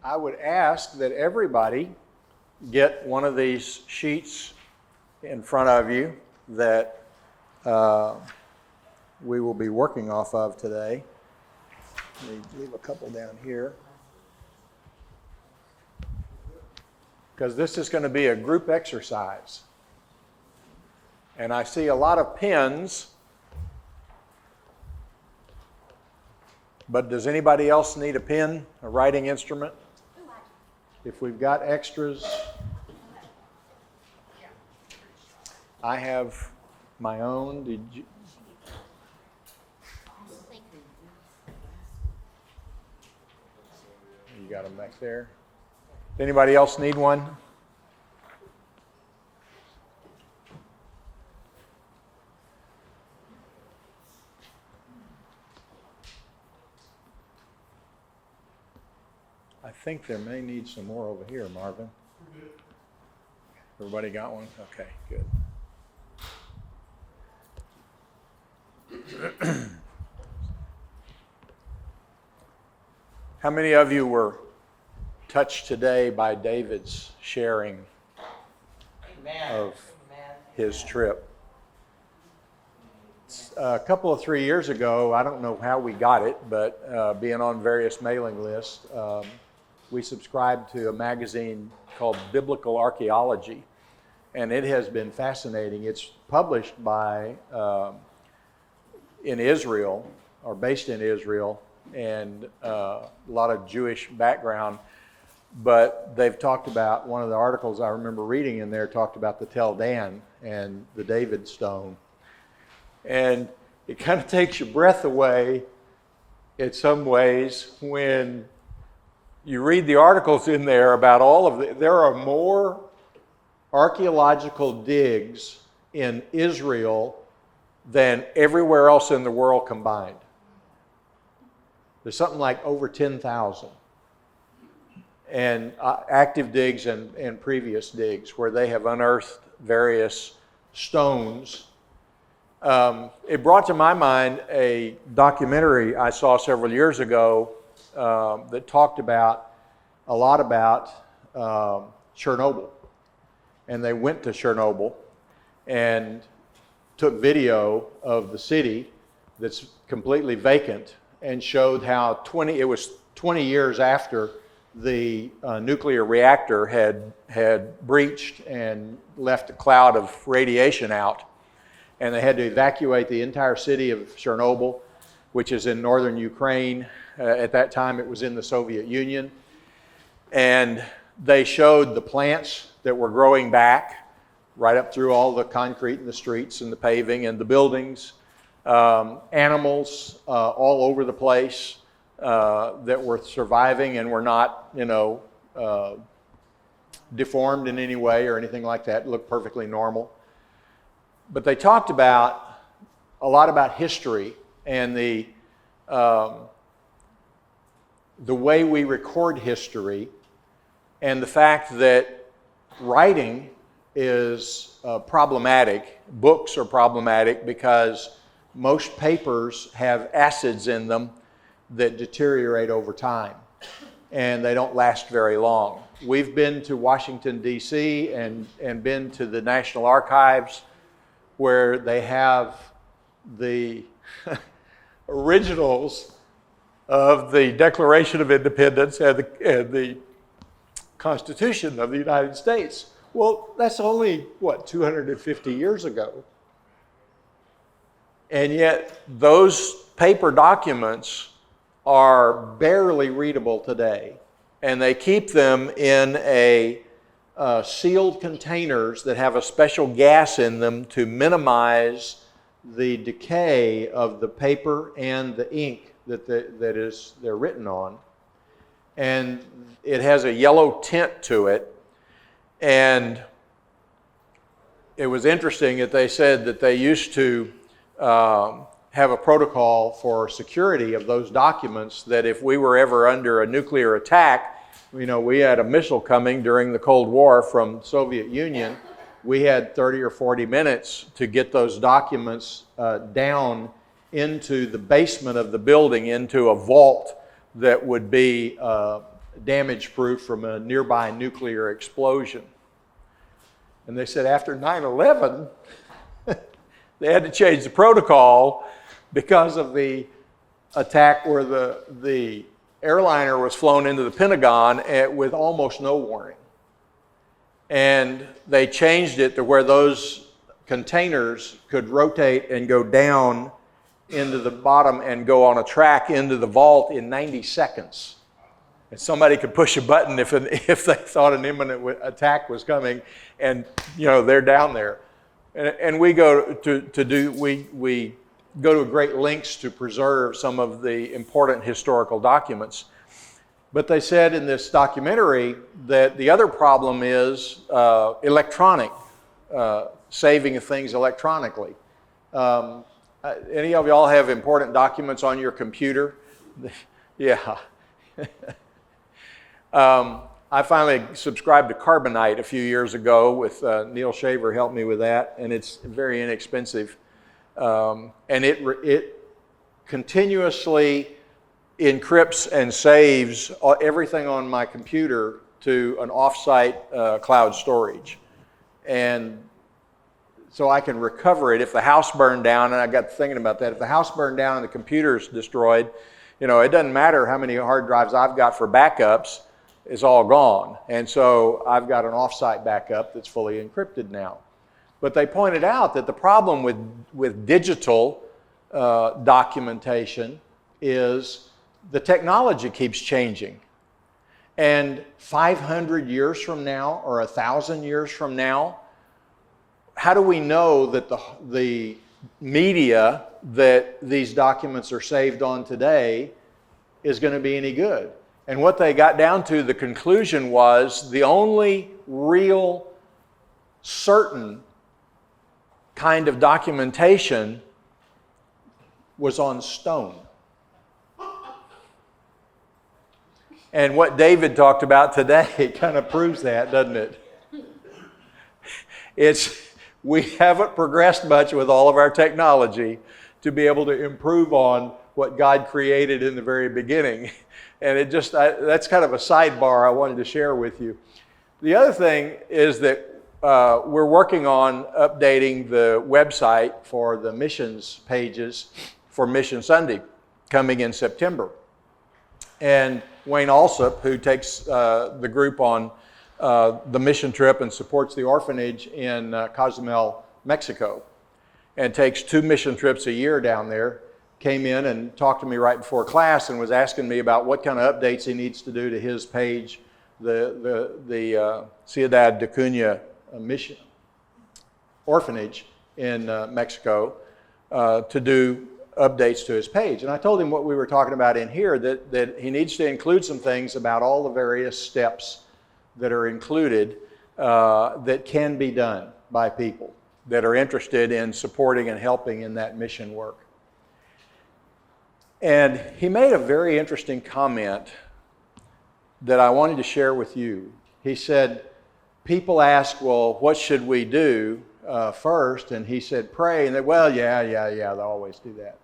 I would ask that everybody get one of these sheets in front of you that we will be working off of today. Let me leave a couple down here. Because this is going to be a group exercise. And I see a lot of pens. But does anybody else need a pen, a writing instrument? If we've got extras, I have my own. Did you? You got them back there. Does anybody else need one? I think there may need some more over here, Marvin. Everybody got one? Okay, good. How many of you were touched today by David's sharing of his trip? A couple of 3 years ago, I don't know how we got it, but being on various mailing lists, we subscribed to a magazine called Biblical Archaeology, and it has been fascinating. It's published by in Israel, or based in Israel, and a lot of Jewish background. But they've talked about, one of the articles I remember reading in there talked about the Tel Dan and the David Stone. And it kind of takes your breath away in some ways when you read the articles in there about all of the, there are more archaeological digs in Israel than everywhere else in the world combined. There's something like over 10,000. And active digs and previous digs where they have unearthed various stones. It brought to my mind a documentary I saw several years ago that talked about a lot about Chernobyl. And they went to Chernobyl and took video of the city that's completely vacant and showed how it was 20 years after the nuclear reactor had breached and left a cloud of radiation out. And they had to evacuate the entire city of Chernobyl, which is in northern Ukraine. At that time, it was in the Soviet Union. And they showed the plants that were growing back right up through all the concrete in the streets and the paving and the buildings. Animals all over the place that were surviving and were not, deformed in any way or anything like that, looked perfectly normal. But they talked a lot about history and the way we record history, and the fact that writing is problematic. Books are problematic because most papers have acids in them that deteriorate over time, and they don't last very long. We've been to Washington, D.C. and been to the National Archives, where they have the originals of the Declaration of Independence and the Constitution of the United States. Well, that's only, 250 years ago. And yet those paper documents are barely readable today. And they keep them in sealed containers that have a special gas in them to minimize the decay of the paper and the ink that they're written on. And it has a yellow tint to it. And it was interesting that they said that they used to have a protocol for security of those documents, that if we were ever under a nuclear attack, we had a missile coming during the Cold War from Soviet Union. We had 30 or 40 minutes to get those documents down into the basement of the building, into a vault that would be damage proof from a nearby nuclear explosion. And they said after 9/11, they had to change the protocol because of the attack where the airliner was flown into the Pentagon with almost no warning. And they changed it to where those containers could rotate and go down into the bottom and go on a track into the vault in 90 seconds. And somebody could push a button if they thought an imminent attack was coming, and they're down there. And we go we go to great lengths to preserve some of the important historical documents. But they said in this documentary that the other problem is electronic, saving of things electronically. Any of y'all have important documents on your computer? Yeah. I finally subscribed to Carbonite a few years ago with Neil Shaver helped me with that, and it's very inexpensive. And it continuously encrypts and saves everything on my computer to an off-site cloud storage. And so I can recover it if the house burned down, and I got thinking about that. If the house burned down and the computer's destroyed, it doesn't matter how many hard drives I've got for backups, it's all gone. And so I've got an off-site backup that's fully encrypted now. But they pointed out that the problem with digital documentation is the technology keeps changing. And 500 years from now or 1,000 years from now, how do we know that the media that these documents are saved on today is going to be any good? And what they got down to, the conclusion was the only real certain kind of documentation was on stone. And what David talked about today kind of proves that, doesn't it? We haven't progressed much with all of our technology to be able to improve on what God created in the very beginning. And that's kind of a sidebar I wanted to share with you. The other thing is that we're working on updating the website for the missions pages for Mission Sunday coming in September. And Wayne Alsop, who takes the group on the mission trip and supports the orphanage in Cozumel, Mexico, and takes 2 mission trips a year down there, came in and talked to me right before class and was asking me about what kind of updates he needs to do to his page, the Ciudad de Cuna mission orphanage in Mexico, to do updates to his page. And I told him what we were talking about in here, that he needs to include some things about all the various steps that are included that can be done by people that are interested in supporting and helping in that mission work. And he made a very interesting comment that I wanted to share with you. He said, people ask, well, what should we do first? And he said, pray. And they, well, yeah, they always do that.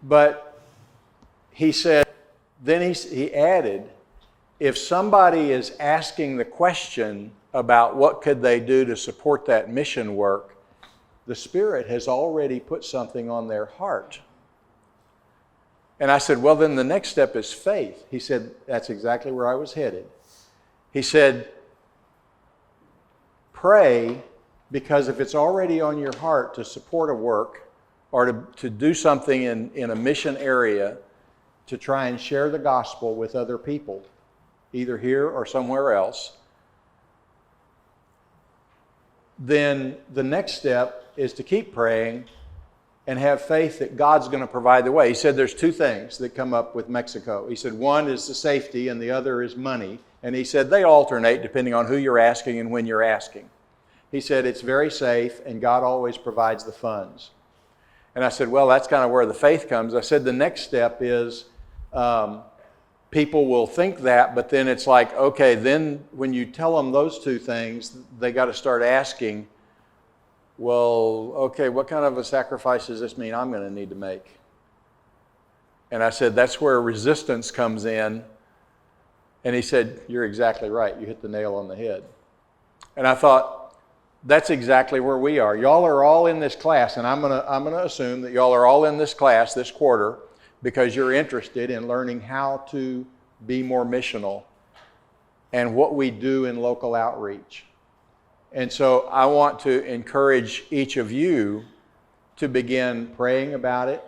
But he said, then he added, if somebody is asking the question about what could they do to support that mission work, the Spirit has already put something on their heart. And I said, well, then the next step is faith. He said, that's exactly where I was headed. He said, pray, because if it's already on your heart to support a work or to do something in a mission area to try and share the gospel with other people, either here or somewhere else, then the next step is to keep praying and have faith that God's going to provide the way. He said there's 2 things that come up with Mexico. He said one is the safety and the other is money. And he said they alternate depending on who you're asking and when you're asking. He said it's very safe and God always provides the funds. And I said, well, that's kind of where the faith comes. I said the next step is people will think that, but then it's like, okay, then when you tell them those 2 things, they got to start asking, well, okay, what kind of a sacrifice does this mean I'm going to need to make? And I said, that's where resistance comes in. And he said, you're exactly right. You hit the nail on the head. And I thought, that's exactly where we are. Y'all are all in this class, and I'm gonna assume that y'all are all in this class this quarter because you're interested in learning how to be more missional and what we do in local outreach. And so I want to encourage each of you to begin praying about it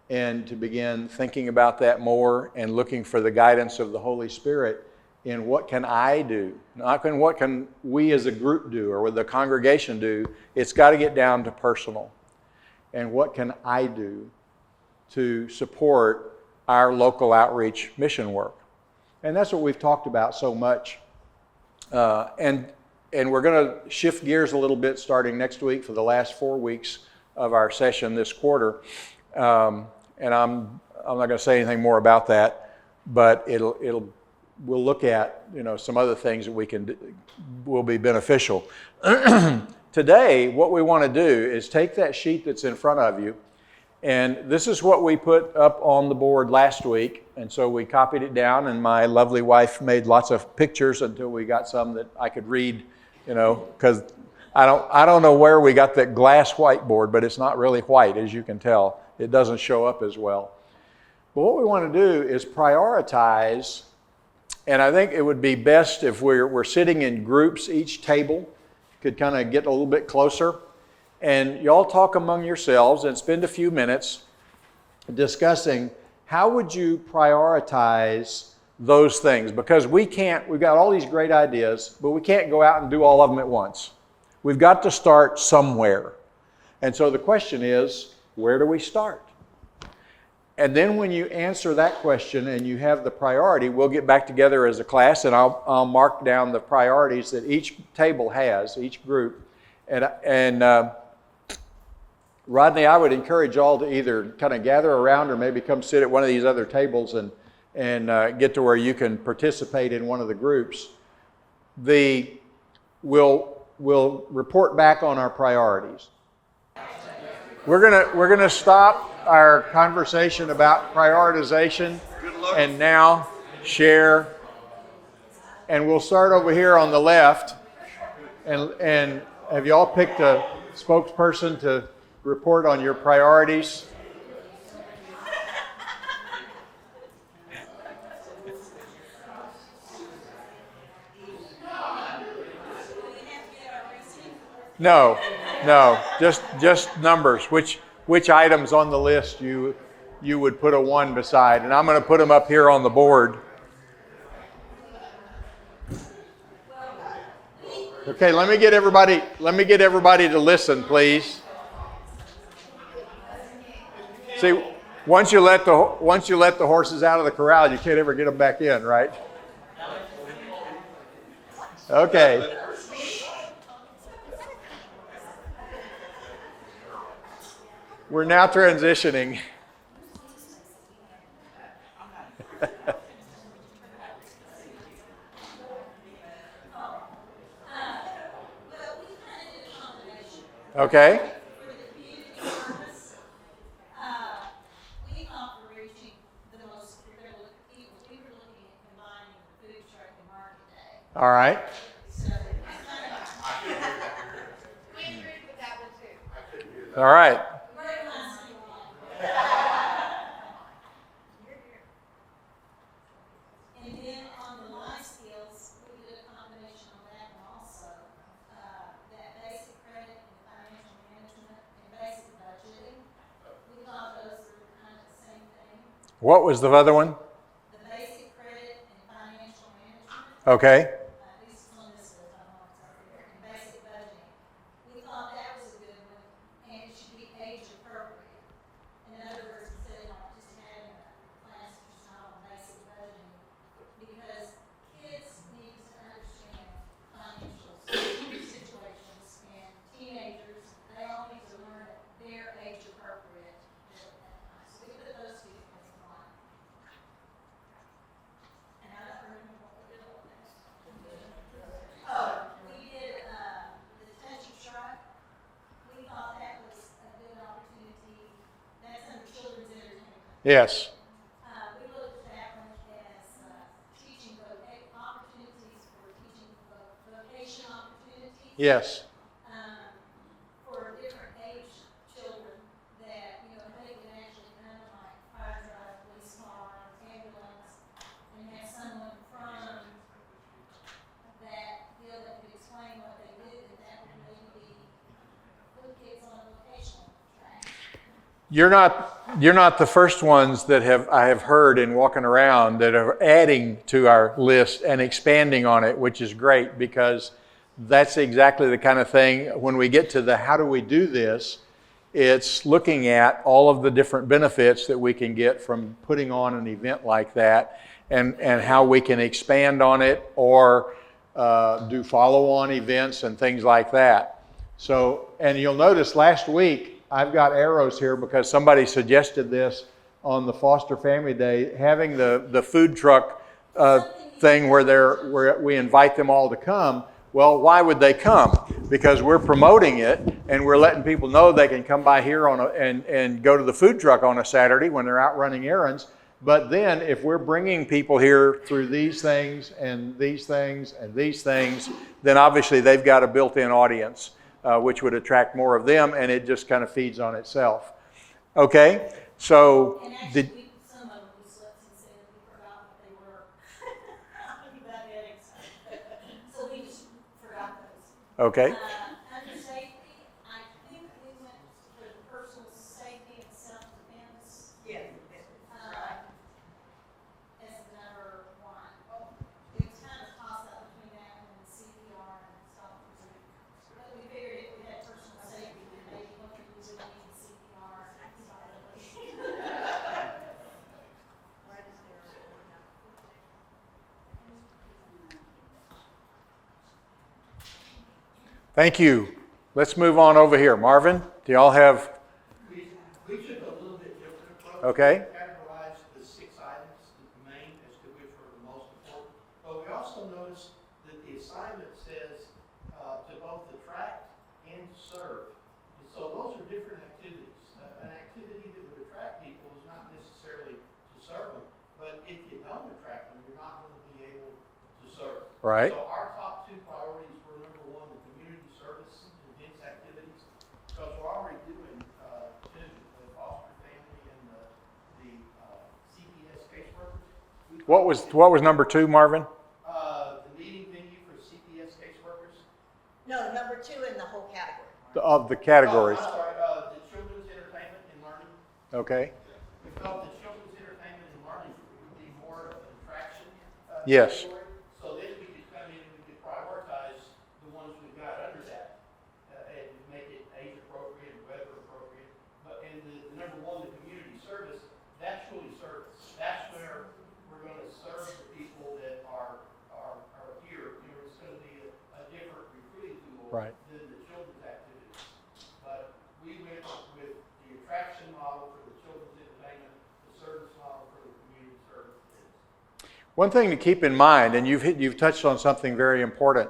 and to begin thinking about that more and looking for the guidance of the Holy Spirit in what can I do, not in what can we as a group do or what the congregation do. It's got to get down to personal. And what can I do to support our local outreach mission work? And that's what we've talked about so much. And we're going to shift gears a little bit starting next week for the last 4 weeks of our session this quarter. And I'm not going to say anything more about that, but we'll look at some other things that will be beneficial. Today, what we want to do is take that sheet that's in front of you, and this is what we put up on the board last week, and so we copied it down, and my lovely wife made lots of pictures until we got some that I could read, because I don't know where we got that glass whiteboard, but it's not really white, as you can tell. It doesn't show up as well. But what we want to do is prioritize. And I think it would be best if we're sitting in groups, each table could kind of get a little bit closer. And y'all talk among yourselves and spend a few minutes discussing how would you prioritize those things? Because we've got all these great ideas, but we can't go out and do all of them at once. We've got to start somewhere. And so the question is, where do we start? And then when you answer that question and you have the priority, we'll get back together as a class and I'll mark down the priorities that each table has, each group. And Rodney, I would encourage y'all to either kind of gather around or maybe come sit at one of these other tables and get to where you can participate in one of the groups. We'll report back on our priorities. We're gonna stop our conversation about prioritization and now share. And we'll start over here on the left. And have you all picked a spokesperson to report on your priorities? No, just numbers. Which items on the list you would put a 1 beside, and I'm going to put them up here on the board. Okay, let me get everybody to listen, please. See, once you let the horses out of the corral, you can't ever get them back in, right? Okay. We're now transitioning. Okay. All right. All right. And then on the life skills, we did a combination on that one also. That basic credit and financial management and basic budgeting. We thought those were kind of the same thing. What was the other one? The basic credit and financial management. Okay. At least on this list, I don't know what's up there. And basic budgeting. We thought that was a good one, and it should be age appropriate. In other words, instead of just having a class just not on basic budgeting, because kids need to understand financial situations, and teenagers, they all need to learn at their age appropriate. So we put those two as one. And I don't remember what we did on that. Oh, we did the touchy truck. We thought that was a good opportunity. That's under children's entertainment. Yes. Yes. For different age children that, they can actually come like fire truck, police car, ambulance, and have someone from that deal that could explain what they do, and that would maybe put kids on a vocational track. You're not the first ones that I have heard in walking around that are adding to our list and expanding on it, which is great, because that's exactly the kind of thing when we get to the how do we do this, it's looking at all of the different benefits that we can get from putting on an event like that, and how we can expand on it or do follow-on events and things like that. So, and you'll notice last week, I've got arrows here because somebody suggested this on the Foster Family Day, having the food truck thing where we invite them all to come. Well, why would they come? Because we're promoting it and we're letting people know they can come by here and go to the food truck on a Saturday when they're out running errands. But then if we're bringing people here through these things and these things and these things, then obviously they've got a built-in audience, which would attract more of them, and it just kind of feeds on itself. Okay, so And actually, some of them we slept and said we forgot what they were. About headaches. So we just forgot those. okay. Under safety, I think we went for the personal safety and self-defense. Yeah. As number one. It was kind of a toss-up between that and CPR and stuff. But we figured if we had personal safety, then maybe look at using CPR. Thank you. Let's move on over here. Marvin, do y'all have, We took a little bit different approach. Okay. We categorized the 6 items, the main as to which were the most important. But we also noticed that the assignment says to both attract and to serve. And so those are different activities. An activity that would attract people is not necessarily to serve them, but if you don't attract them, you're not going to be able to serve. right? So our top 2 priorities were number 1, the community service and events activities, because we're already doing 2, the foster family and the CPS caseworkers. What was number 2, Marvin? The meeting venue for CPS caseworkers. No, number 2 in the whole category. Of the categories. Oh, I'm sorry, the children's entertainment and learning. Okay. We felt that children's entertainment and learning would be more of an attraction. Yes. Category. So then we could come in and we could prioritize the ones we've got under that and make it age appropriate and weather appropriate. But in the number 1, the community service, that's really service. That's where we're going to serve the people that are here. It's going to be a different recruiting tool Right. than the children's activities. But we went with the attraction model for the children's entertainment, the service model for the community services. One thing to keep in mind, and you've touched on something very important.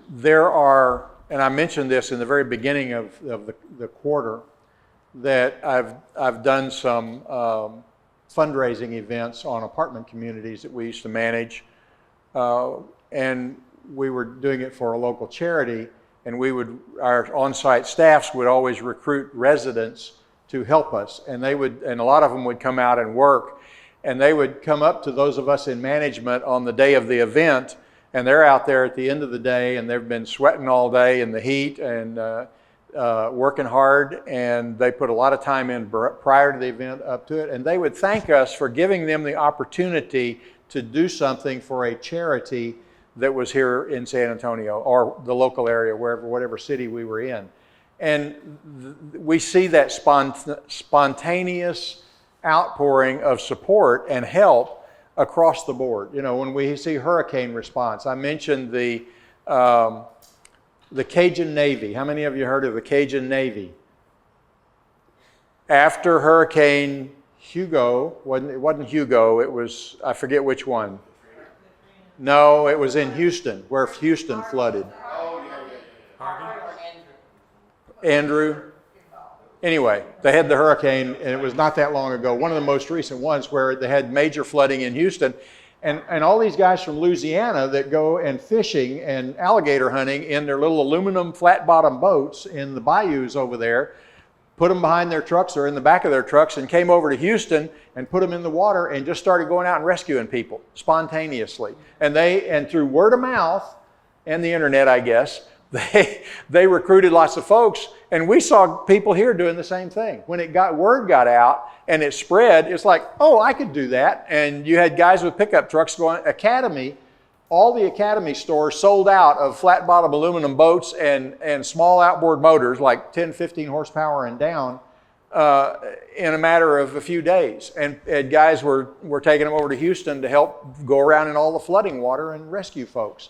There are, and I mentioned this in the very beginning of the quarter, that I've done some fundraising events on apartment communities that we used to manage, and we were doing it for a local charity, and our on-site staffs would always recruit residents to help us, and a lot of them would come out and work, and they would come up to those of us in management on the day of the event, and they're out there at the end of the day, and they've been sweating all day in the heat and working hard, and they put a lot of time in prior to the event up to it, and they would thank us for giving them the opportunity to do something for a charity that was here in San Antonio or the local area, whatever city we were in. And we see that spontaneous outpouring of support and help across the board. When we see hurricane response, I mentioned the Cajun Navy. How many of you heard of the Cajun Navy? After Hurricane Hugo, it wasn't Hugo, it was, I forget which one. No, it was in Houston, where Houston flooded. Andrew. Anyway, they had the hurricane, and it was not that long ago, one of the most recent ones where they had major flooding in Houston. And all these guys from Louisiana that go and fishing and alligator hunting in their little aluminum flat bottom boats in the bayous over there, put them behind their trucks or in the back of their trucks and came over to Houston and put them in the water and just started going out and rescuing people spontaneously. And through word of mouth and the internet, I guess, they recruited lots of folks, and we saw people here doing the same thing. When word got out and it spread, it's like, oh, I could do that. And you had guys with pickup trucks going, all the Academy stores sold out of flat bottom aluminum boats and small outboard motors, like 10, 15 horsepower and down, in a matter of a few days. And guys were taking them over to Houston to help go around in all the flooding water and rescue folks.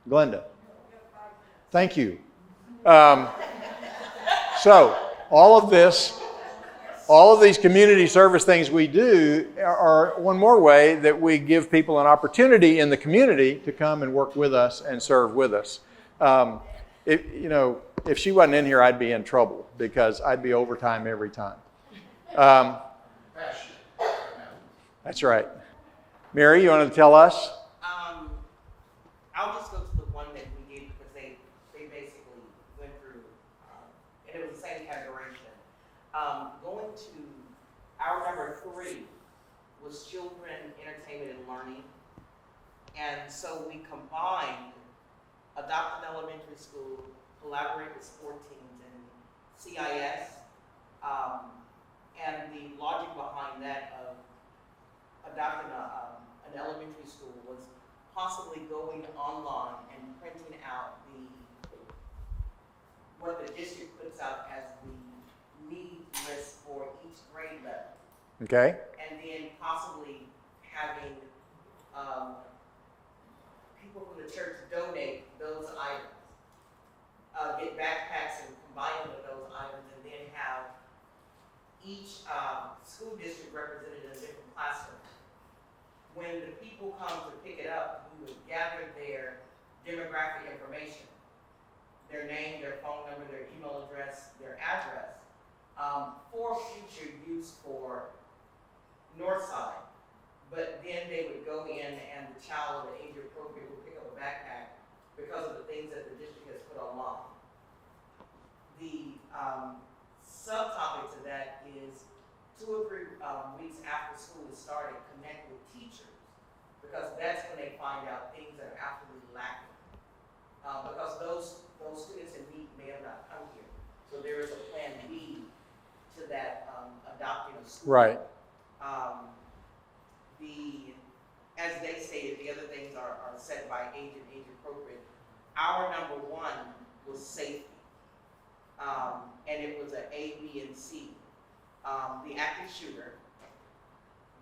Glenda. Thank you. So all of these community service things we do are one more way that we give people an opportunity in the community to come and work with us and serve with us. If she wasn't in here, I'd be in trouble because I'd be overtime every time. That's right. Mary, you want to tell us? I'll just go to the one that we did because they basically went through, and it was the same categorization. Going to our number 3 was children, entertainment, and learning. And so we combined Adopt an Elementary School, collaborate with sport teams, and CIS. And the logic behind that of adopting an elementary school was possibly going online and printing out what the district puts out as the need list for each grade level. Okay. And then possibly having people from the church donate those items, get backpacks and combine them with those items, and then have each school district represented in a different classroom. When the people come to pick it up, we would gather their demographic information, their name, their phone number, their email address, their address, for future use for Northside. But then they would go in and the child of the age appropriate would pick up a backpack because of the things that the district has put online. The subtopic to that is 2 or 3 weeks after school has started, connect with teachers, because that's when they find out things that are absolutely lacking. Because those students in need may have not come here. So there is a plan B to that adopting a school. Right. As they stated, the other things are set by age and age appropriate. Our number 1 was safety. And it was an A, B, and C. The active shooter,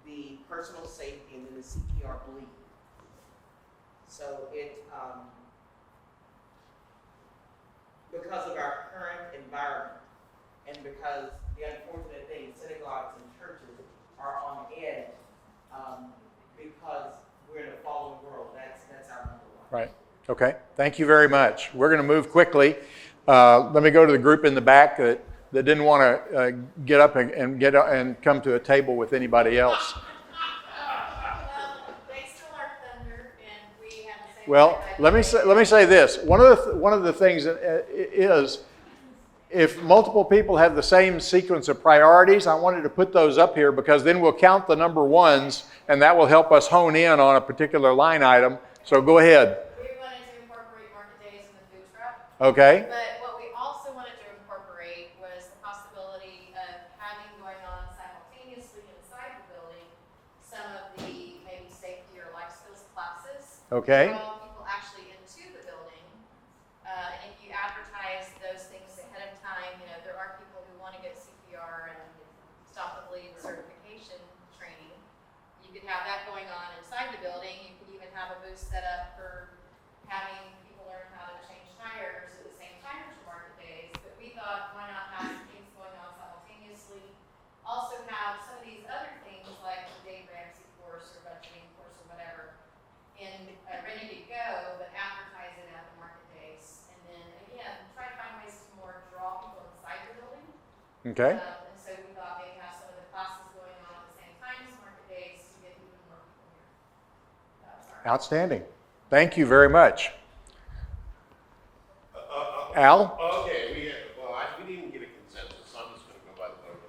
the personal safety, and then the CPR bleed. So because of our current environment, and because the unfortunate thing, synagogues and churches are on edge, because we're in a fallen world, that's our number 1. Right. Okay. Thank you very much. We're going to move quickly. Let me go to the group in the back that didn't want to get up and come to a table with anybody else. Well, they still are thunder, and we have the same. Well, let me say this. One of the things is, if multiple people have the same sequence of priorities, I wanted to put those up here because then we'll count the number 1s, and that will help us hone in on a particular line item. So go ahead. We wanted to incorporate market days in the food truck. Okay. But what we also wanted to incorporate was the possibility of having going on simultaneously inside the building some of the maybe safety or life skills classes. Okay. Draw people actually into the building. And if you advertise those things ahead of time, there are people who want to get CPR and stop the bleed certification training. You could have that going on inside the building. You could even have a booth set up for having people learn how to change tires at the same time as your market days. But we thought, why not have some things going on simultaneously? Also have some of these other things like the Dave Ramsey course or budgeting course or whatever ready to go, but advertise it at the market days. And then again, try to find ways to more draw people inside the building. Okay. And so we thought maybe have some of the classes going on at the same time as market days to get even more people here. Outstanding. Thank you very much. Al? Okay, we didn't get a consensus, so I'm just gonna go by the vote.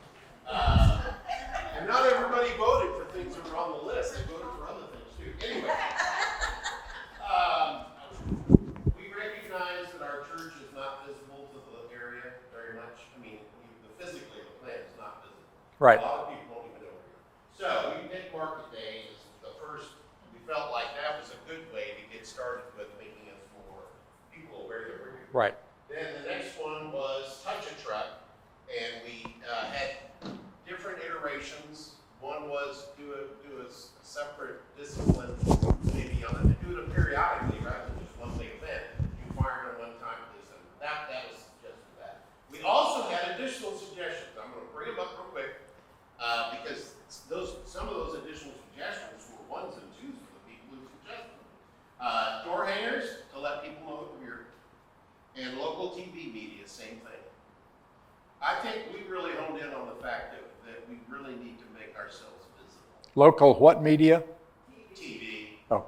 And not everybody voted for things that were on the list, they voted for other things too. Anyway. We recognize that our church is not visible to the area very much. I mean, physically, the plant is not visible. Right. A lot of people don't even know where. So we picked Market Day as the first, we felt like that was a good way to get started with making us more people aware that we're here. Right. Then the next one was Touch a Truck, and we had different iterations. One was do a separate discipline, maybe do it periodically rather than just one big event. You fire it one time, that was suggested for that. We also had additional suggestions. I'm going to bring them up real quick because some of those additional suggestions were ones and twos for the people who suggested them. Door hangers to let people know that we're here. And local TV media, same thing. I think we really honed in on the fact that we really need to make ourselves visible. Local what media? TV. Oh.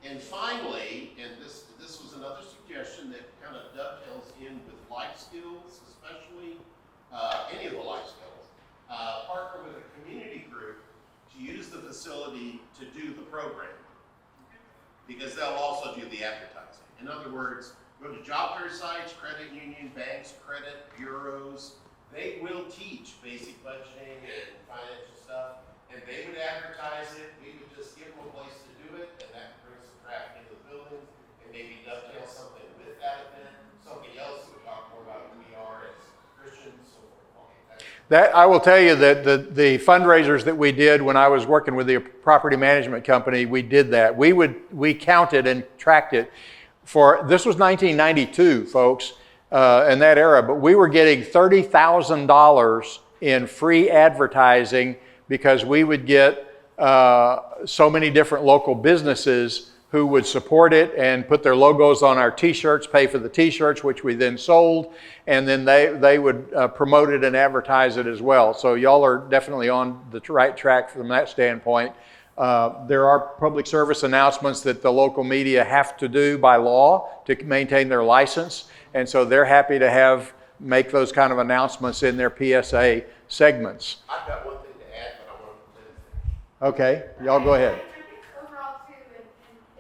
And finally, and this was another suggestion that kind of dovetails in with life skills, especially any of the life skills. Partner with a community group to use the facility to do the program. Because they'll also do the advertising. In other words, go to job fair sites, credit union, banks, credit bureaus. They will teach basic budgeting and financial stuff, and they would advertise it. We would just give them a place to do it, and that brings some traffic into the buildings, and maybe dovetail something with that event, something else that would talk more about who we are as Christians, so forth. That I will tell you that the fundraisers that we did when I was working with the property management company, we did that. We counted and tracked it. This was 1992, folks, in that era, but we were getting $30,000 in free advertising because we would get so many different local businesses who would support it and put their logos on our t-shirts, pay for the t-shirts, which we then sold, and then they would promote it and advertise it as well. So y'all are definitely on the right track from that standpoint. There are public service announcements that the local media have to do by law to maintain their license, and so they're happy to make those kind of announcements in their PSA segments. I've got one thing to add, but I want to finish. Okay, y'all go ahead. I think overall too, and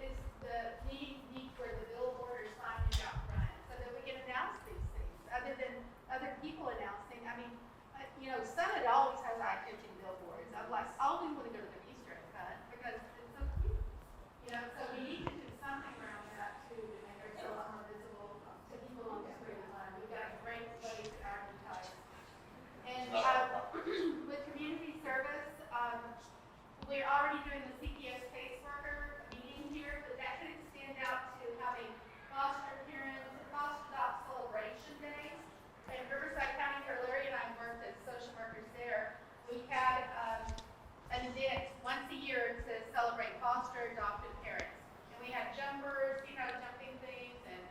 is the need for the billboard or signage out front, so that we can announce these things, other than other people announcing. I mean, Summit always has eye-catching billboards. I'm like, I only want to go to the Easter egg hunt because it's so cute. So we need to do something around that too, to make ourselves more visible to people on the street. We've got a great place to advertise. And with community service, we're already doing the CPS caseworker meeting here, but that could extend out to having foster parents and foster dog celebration days. In Riverside County, where Larry and I worked as social workers there, we had an event once a year to celebrate foster adopted parents. And we had jumpers, jumping things, and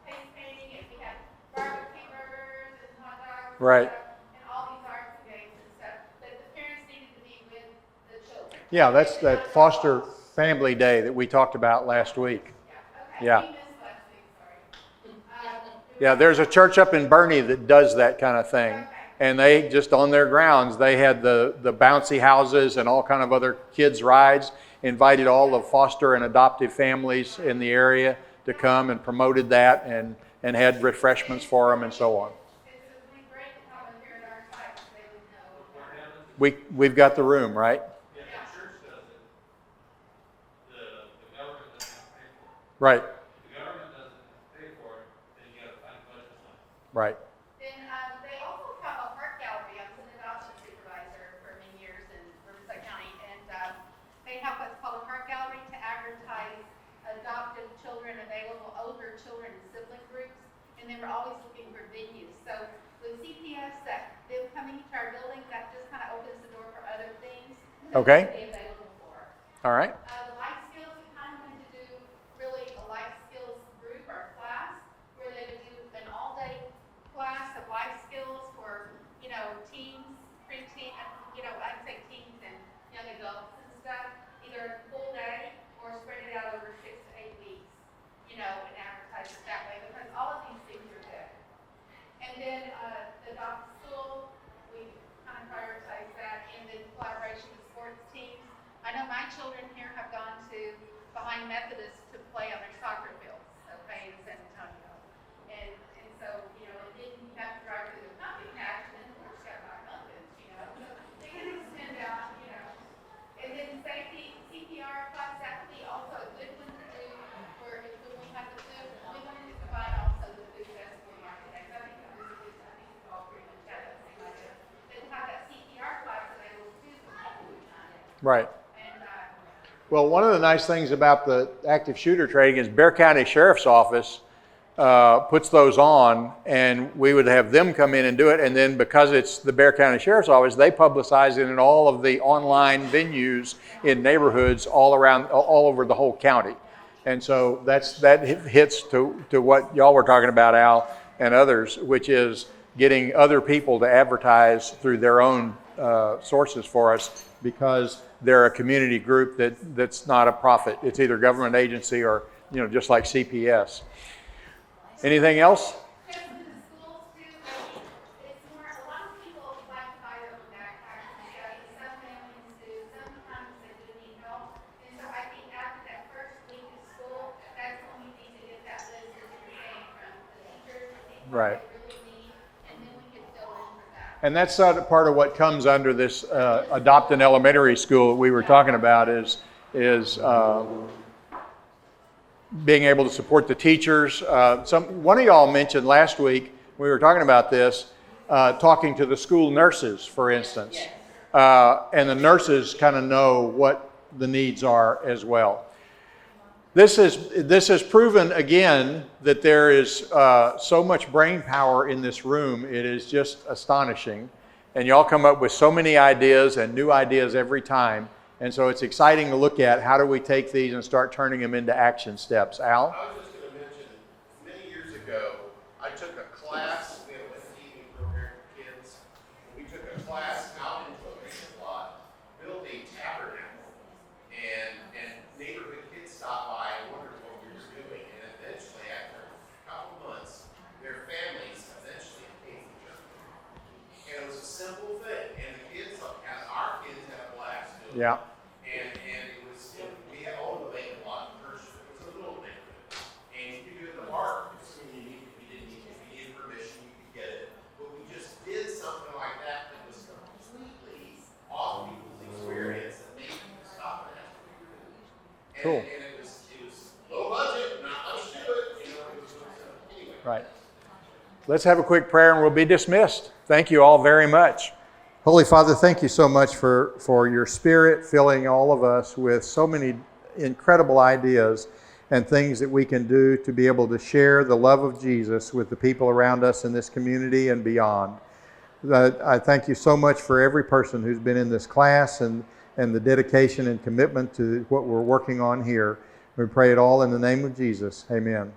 face painting, and we had barbecue burgers and hot dogs. Right. And all these arts and games and stuff. But the parents needed to be with the children. Yeah, that's that Foster Family Day that we talked about last week. Okay. Yeah. We missed last week, sorry. Yeah, there's a church up in Bernie that does that kind of thing. And they just on their grounds, they had the bouncy houses and all kind of other kids' rides, invited all the foster and adoptive families in the area to come and promoted that and had refreshments for them and so on. It's great to have them here at our site so they would know. We've got the room, right? Yeah, the church does it. The government doesn't have to pay for it. Right, If the government doesn't have to pay for it, then you gotta find budget line. right. Then they also have a art gallery. I was an adoption supervisor for many years in Riverside County, and they have what's called a art gallery to advertise adoptive children available, older children and sibling groups, and they were always looking for venues. So with CPS, them coming to our building, that just kind of opens the door for other things that Okay. they can be available for. All right. The life skills, we kind of wanted to do really a life skills group or class where they would do an all-day class of life skills for, teens, preteen, I'd say teens and young adults and stuff, either pulled Right. And, Well, one of the nice things about the active shooter training is Bexar County Sheriff's Office puts those on, and we would have them come in and do it. And then because it's the Bexar County Sheriff's Office, they publicize it in all of the online venues in neighborhoods all around, all over the whole county. And so that hits to what y'all were talking about, Al, and others, which is getting other people to advertise through their own sources for us, because they're a community group that's not a profit. It's either government agency or, just like CPS. Anything else? just in the schools too, I mean, it's more, a lot of people like to buy their own backpacks and stuff, and some families do, sometimes they do need help. And so I think after that first week of school, that's when we need to get that list that you're saying from the teachers, the people Right. that really need, and then we can fill in for that. And that's part of what comes under this Adopt an Elementary School that we were talking about is being able to support the teachers. One of y'all mentioned last week, we were talking about this, talking to the school nurses, for instance. And the nurses kind of know what the needs are as well. This has proven again that there is so much brain power in this room. It is just astonishing. And y'all come up with so many ideas and new ideas every time. And so it's exciting to look at how do we take these and start turning them into action steps. Al? I was just going to mention, many years ago, I took a class, we had a evening program for kids. We took a class out into a vacant lot, built a tabernacle, and neighborhood kids stopped by and wondered what we were doing. And eventually, after a couple months, their families eventually paid each other. And it was a simple thing, and the kids, our kids had a blast doing it. Yeah. And it was, we had all the vacant lot in Hershey. It was a little neighborhood. And you could do it in the park, assuming if you needed permission, you could get it. But we just did something like that that was completely off people's experience that made people stop and ask what we were doing. Cool. And it was low budget, not much to it, it was anyway. Right. Let's have a quick prayer and we'll be dismissed. Thank you all very much. Holy Father, thank you so much for your Spirit filling all of us with so many incredible ideas and things that we can do to be able to share the love of Jesus with the people around us in this community and beyond. I thank you so much for every person who's been in this class and the dedication and commitment to what we're working on here. We pray it all in the name of Jesus. Amen.